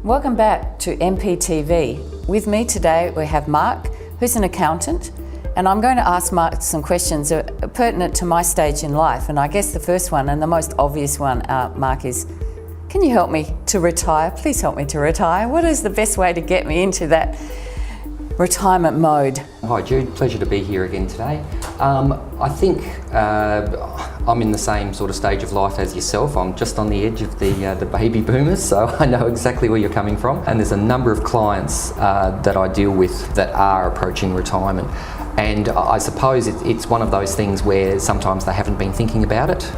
Welcome back to MPTV. With me today we have Mark, who's an accountant, and I'm going to ask Mark some questions pertinent to my stage in life. And I guess the first one, and the most obvious one, Mark, is can you help me to retire? Please help me to retire. What is the best way to get me into that retirement mode? Hi Jude, pleasure to be here again today. I think I'm in the same sort of stage of life as yourself. I'm just on the edge of the baby boomers, so I know exactly where you're coming from. And there's a number of clients that I deal with that are approaching retirement. And I suppose it's one of those things where sometimes they haven't been thinking about it.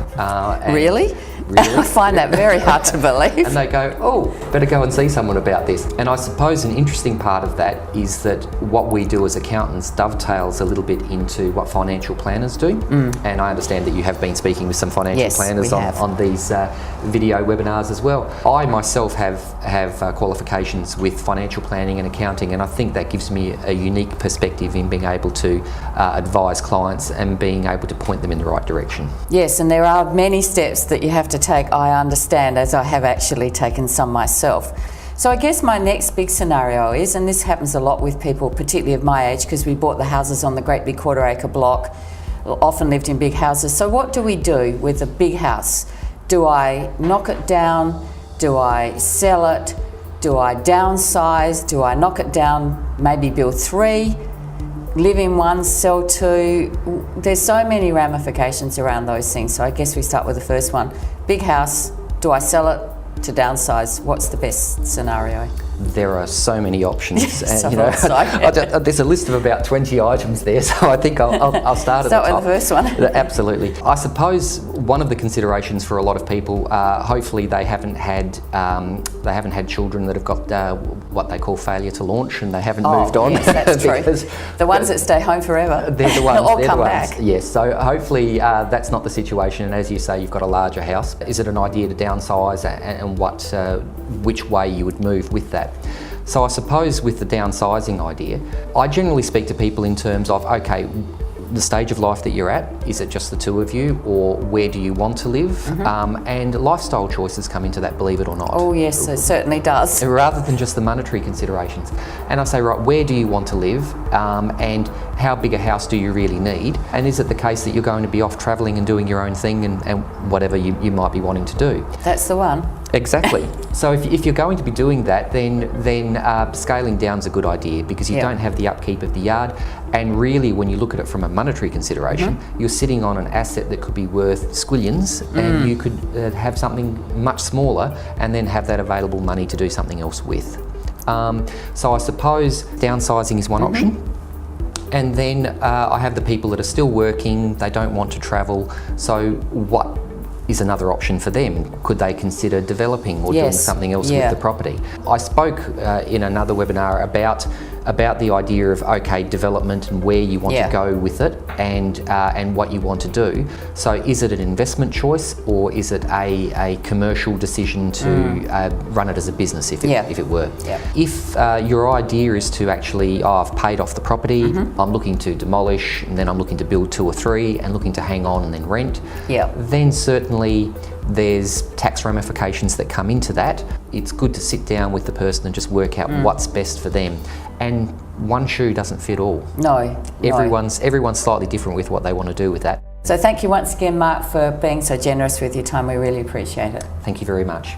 Really? I find that very hard to believe. And they go, oh, better go and see someone about this. And I suppose an interesting part of that is that what we do as accountants dovetails a little bit into what financial planners do. And I understand that you have been speaking with some financial planners on these video webinars as well. I myself have qualifications with financial planning and accounting, and I think that gives me a unique perspective in being able to advise clients and being able to point them in the right direction. Yes, and there are many steps that you have to take, I understand, as I have actually taken some myself. So I guess my next big scenario is, and this happens a lot with people, particularly of my age, because we bought the houses on the great big quarter-acre block, often lived in big houses. So what do we do with a big house? Do I knock it down? Do I sell it? Do I downsize? Do I knock it down, maybe build 3? Live in 1, sell 2. There's so many ramifications around those things. So I guess we start with the first one. Big house, do I sell it to downsize? What's the best scenario? There are so many options. So there's a list of about 20 items there, so I think I'll start at the top. Start with the first one. Absolutely. I suppose one of the considerations for a lot of people, hopefully they haven't had children that have got what they call failure to launch, and they haven't moved on. Yes, that's true. The ones that stay home forever. They're the ones. Or come back. Yes. So hopefully that's not the situation. And as you say, you've got a larger house. Is it an idea to downsize, and which way you would move with that? So I suppose with the downsizing idea, I generally speak to people in terms of, okay, the stage of life that you're at, is it just the two of you, or where do you want to live? And lifestyle choices come into that, believe it or not. Oh yes, it certainly does. Rather than just the monetary considerations. And I say, right, where do you want to live? And how big a house do you really need? And is it the case that you're going to be off travelling and doing your own thing and whatever you might be wanting to do? That's the one. Exactly. So if you're going to be doing that, then scaling down is a good idea, because you don't have the upkeep of the yard. And really, when you look at it from a monetary consideration, you're sitting on an asset that could be worth squillions, and you could have something much smaller and then have that available money to do something else with. So I suppose downsizing is one option. And then I have the people that are still working, they don't want to travel, so what is another option for them? Could they consider developing or doing something else with the property? I spoke in another webinar about the idea of, okay, development and where you want to go with it, and what you want to do. So is it an investment choice, or is it a commercial decision to run it as a business, if it were? If your idea is to actually, I've paid off the property, I'm looking to demolish, and then I'm looking to build 2 or 3 and looking to hang on and then rent, then certainly there's tax ramifications that come into that. It's good to sit down with the person and just work out what's best for them. And one shoe doesn't fit all. No. Everyone's slightly different with what they want to do with that. So thank you once again, Mark, for being so generous with your time. We really appreciate it. Thank you very much.